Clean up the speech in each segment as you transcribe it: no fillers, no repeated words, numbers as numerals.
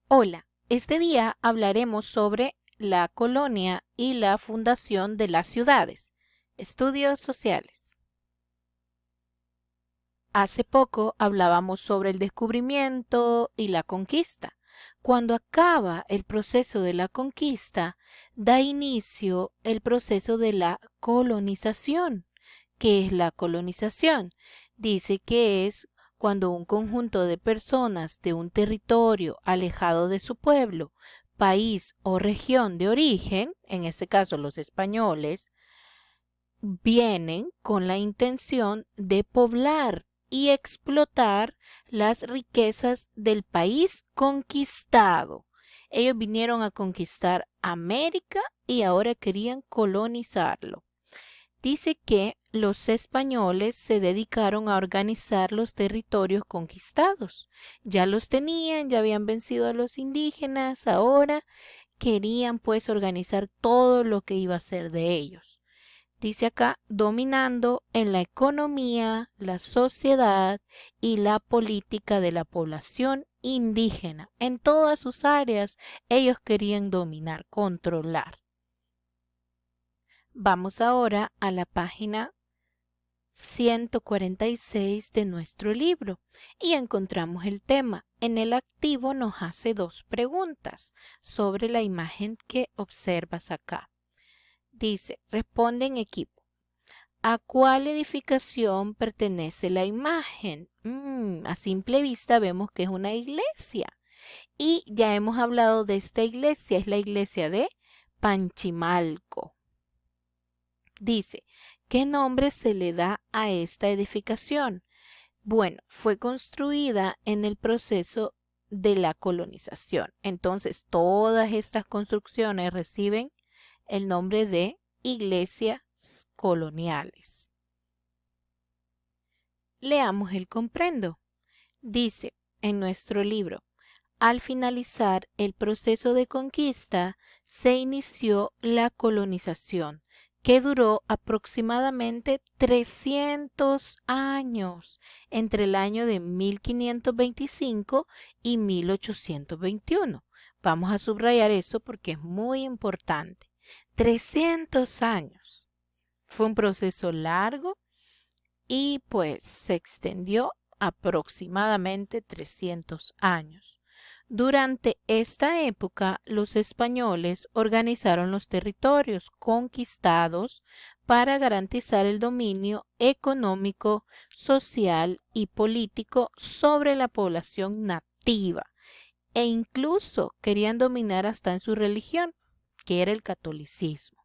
Hola, este día hablaremos sobre la colonia y la fundación de las ciudades. Estudios sociales. Hace poco hablábamos sobre el descubrimiento y la conquista. Cuando acaba el proceso de la conquista, da inicio el proceso de la colonización. ¿Qué es la colonización? Dice que es cuando un conjunto de personas de un territorio alejado de su pueblo, país o región de origen, en este caso los españoles, vienen con la intención de poblar y explotar las riquezas del país conquistado. Ellos vinieron a conquistar América y ahora querían colonizarlo. Dice que los españoles se dedicaron a organizar los territorios conquistados. Ya los tenían, ya habían vencido a los indígenas, ahora querían pues organizar todo lo que iba a ser de ellos. Dice acá, dominando en la economía, la sociedad y la política de la población indígena. En todas sus áreas ellos querían dominar, controlar. Vamos ahora a la página 146 de nuestro libro y encontramos el tema. En el activo nos hace dos preguntas sobre la imagen que observas acá. Dice, responde en equipo. ¿A cuál edificación pertenece la imagen? A simple vista vemos que es una iglesia. Y ya hemos hablado de esta iglesia, es la iglesia de Panchimalco. Dice, ¿qué nombre se le da a esta edificación? Bueno, fue construida en el proceso de la colonización. Entonces, todas estas construcciones reciben el nombre de iglesias coloniales. Leamos el comprendo. Dice en nuestro libro, al finalizar el proceso de conquista, se inició la colonización, que duró aproximadamente 300 años, entre el año de 1525 y 1821. Vamos a subrayar eso porque es muy importante. 300 años. Fue un proceso largo y pues se extendió aproximadamente 300 años. Durante esta época, los españoles organizaron los territorios conquistados para garantizar el dominio económico, social y político sobre la población nativa e incluso querían dominar hasta en su religión, que era el catolicismo.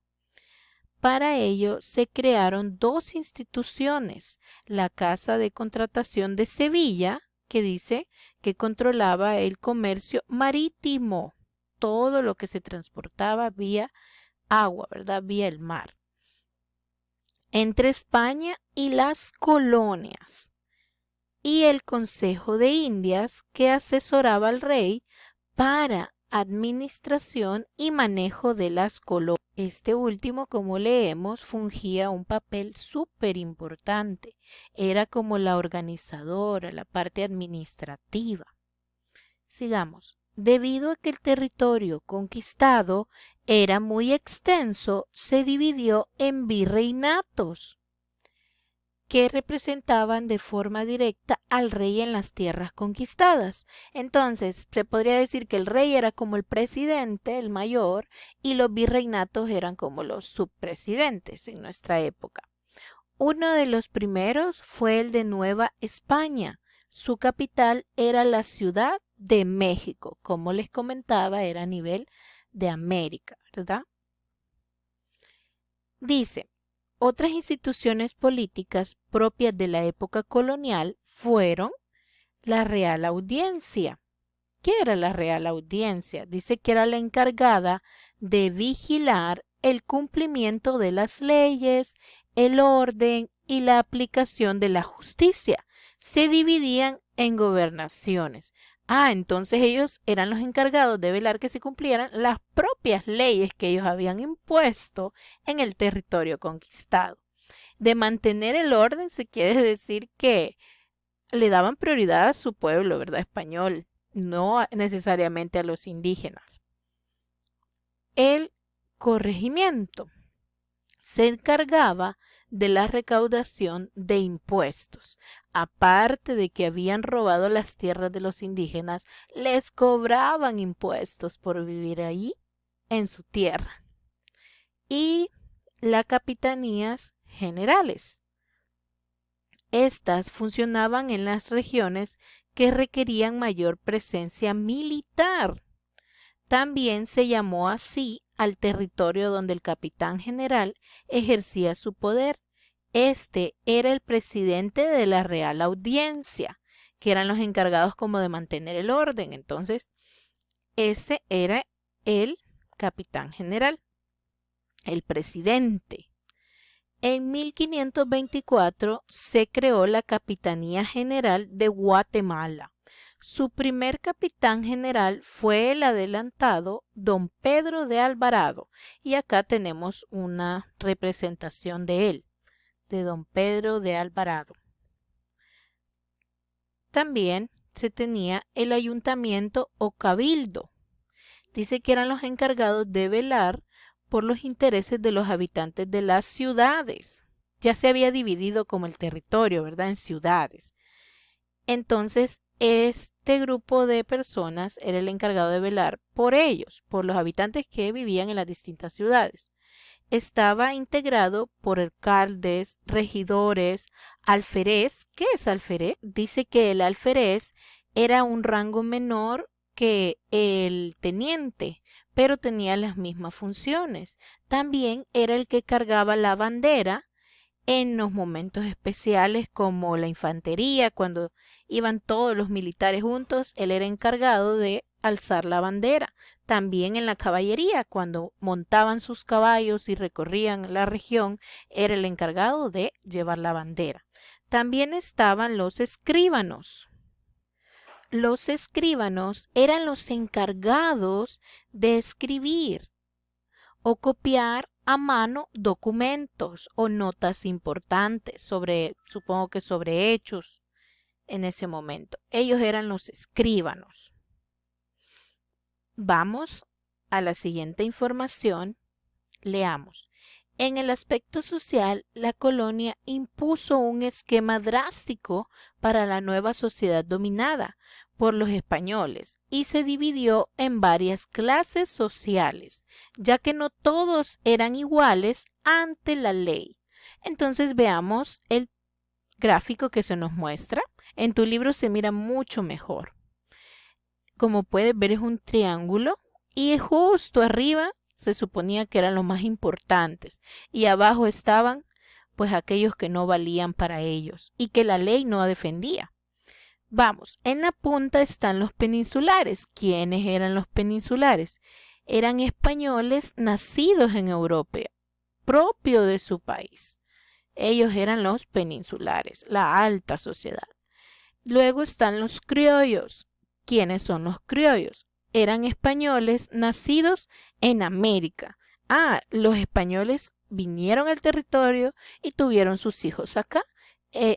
Para ello se crearon dos instituciones, la Casa de Contratación de Sevilla, que dice que controlaba el comercio marítimo, todo lo que se transportaba vía agua, ¿verdad? Vía el mar, entre España y las colonias, y el Consejo de Indias, que asesoraba al rey para administración y manejo de las colonias. Este último, como leemos, fungía un papel súper importante. Era como la organizadora, la parte administrativa. Sigamos. Debido a que el territorio conquistado era muy extenso, se dividió en virreinatos que representaban de forma directa al rey en las tierras conquistadas. Entonces, se podría decir que el rey era como el presidente, el mayor, y los virreinatos eran como los subpresidentes en nuestra época. Uno de los primeros fue el de Nueva España. Su capital era la Ciudad de México. Como les comentaba, era a nivel de América, ¿verdad? Dice, otras instituciones políticas propias de la época colonial fueron la Real Audiencia. ¿Qué era la Real Audiencia? Dice que era la encargada de vigilar el cumplimiento de las leyes, el orden y la aplicación de la justicia. Se dividían en gobernaciones. Entonces ellos eran los encargados de velar que se cumplieran las propias leyes que ellos habían impuesto en el territorio conquistado. De mantener el orden se quiere decir que le daban prioridad a su pueblo, ¿verdad? Español. no necesariamente a los indígenas. El corregimiento se encargaba de la recaudación de impuestos. Aparte de que habían robado las tierras de los indígenas, les cobraban impuestos por vivir ahí en su tierra. Y las capitanías generales. Estas funcionaban en las regiones que requerían mayor presencia militar. También se llamó así al territorio donde el capitán general ejercía su poder. Este era el presidente de la Real Audiencia, que eran los encargados como de mantener el orden. Entonces, ese era el capitán general, el presidente. En 1524 se creó la Capitanía General de Guatemala. Su primer capitán general fue el adelantado don Pedro de Alvarado, y acá tenemos una representación de él, de don Pedro de Alvarado. También se tenía el ayuntamiento o cabildo. Dice que eran los encargados de velar por los intereses de los habitantes de las ciudades. Ya se había dividido como el territorio, ¿verdad?, en ciudades. Entonces, este grupo de personas era el encargado de velar por ellos, por los habitantes que vivían en las distintas ciudades. Estaba integrado por alcaldes, regidores, alférez. ¿Qué es alférez? Dice que el alférez era un rango menor que el teniente, pero tenía las mismas funciones. También era el que cargaba la bandera en los momentos especiales como la infantería, cuando iban todos los militares juntos, él era encargado de alzar la bandera. También en la caballería, cuando montaban sus caballos y recorrían la región, era el encargado de llevar la bandera. También estaban los escribanos. Los escribanos eran los encargados de escribir o copiar a mano documentos o notas importantes sobre, supongo que sobre hechos en ese momento. Ellos eran los escribanos. Vamos a la siguiente información. Leamos. En el aspecto social, la colonia impuso un esquema drástico para la nueva sociedad dominada por los españoles y se dividió en varias clases sociales, ya que no todos eran iguales ante la ley. Entonces veamos el gráfico que se nos muestra. En tu libro se mira mucho mejor. Como puedes ver, es un triángulo y justo arriba se suponía que eran los más importantes y abajo estaban pues aquellos que no valían para ellos y que la ley no defendía. Vamos, en la punta están los peninsulares. ¿Quiénes eran los peninsulares? Eran españoles nacidos en Europa, propio de su país. Ellos eran los peninsulares, la alta sociedad. Luego están los criollos. ¿Quiénes son los criollos? Eran españoles nacidos en América. Los españoles vinieron al territorio y tuvieron sus hijos acá.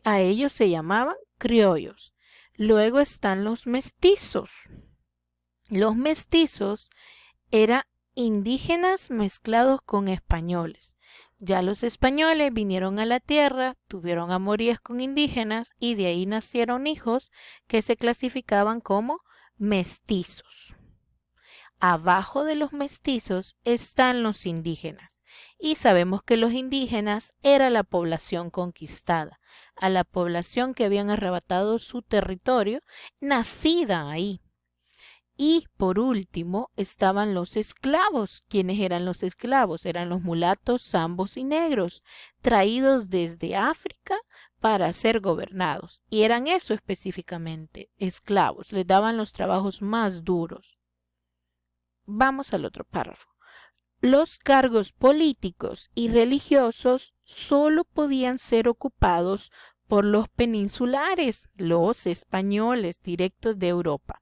A ellos se llamaban criollos. Luego están los mestizos. Los mestizos eran indígenas mezclados con españoles. Ya los españoles vinieron a la tierra, tuvieron amorías con indígenas y de ahí nacieron hijos que se clasificaban como mestizos. Abajo de los mestizos están los indígenas y sabemos que los indígenas era la población conquistada, a la población que habían arrebatado su territorio, nacida ahí. Y por último estaban los esclavos. ¿Quiénes eran los esclavos? Eran los mulatos, zambos y negros, traídos desde África para ser gobernados. Y eran eso específicamente, esclavos. Les daban los trabajos más duros. Vamos al otro párrafo. Los cargos políticos y religiosos solo podían ser ocupados por los peninsulares, los españoles directos de Europa.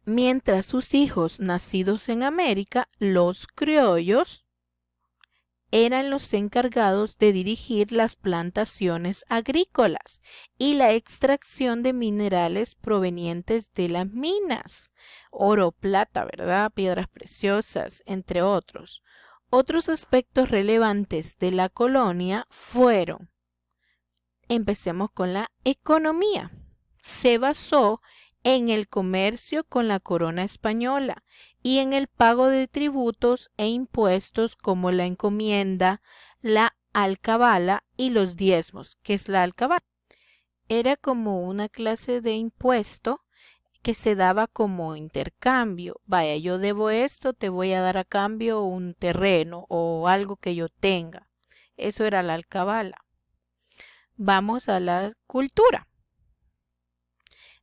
Mientras sus hijos nacidos en América, los criollos, eran los encargados de dirigir las plantaciones agrícolas y la extracción de minerales provenientes de las minas, oro, plata, ¿verdad? Piedras preciosas, entre otros. Otros aspectos relevantes de la colonia fueron, empecemos con la economía. Se basó en el comercio con la corona española y en el pago de tributos e impuestos como la encomienda, la alcabala y los diezmos. ¿Qué es la alcabala? Era como una clase de impuesto que se daba como intercambio. Vaya, yo debo esto, te voy a dar a cambio un terreno o algo que yo tenga. Eso era la alcabala. Vamos a la cultura.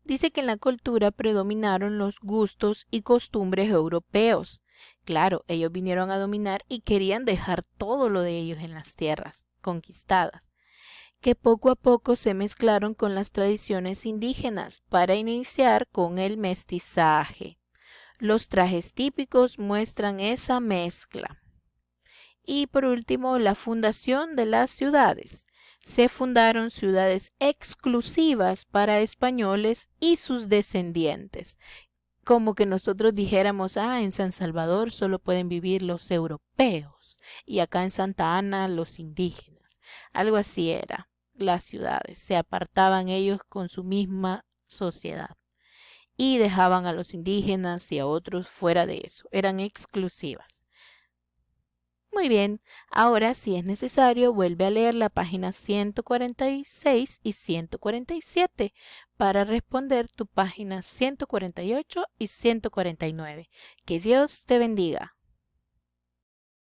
Dice que en la cultura predominaron los gustos y costumbres europeos. Claro, ellos vinieron a dominar y querían dejar todo lo de ellos en las tierras conquistadas, que poco a poco se mezclaron con las tradiciones indígenas para iniciar con el mestizaje. Los trajes típicos muestran esa mezcla. Y por último, la fundación de las ciudades. Se fundaron ciudades exclusivas para españoles y sus descendientes. Como que nosotros dijéramos, en San Salvador solo pueden vivir los europeos y acá en Santa Ana los indígenas. Algo así era las ciudades. Se apartaban ellos con su misma sociedad y dejaban a los indígenas y a otros fuera de eso. Eran exclusivas. Muy bien, ahora si es necesario vuelve a leer la página 146 y 147 para responder tu página 148 y 149. Que Dios te bendiga.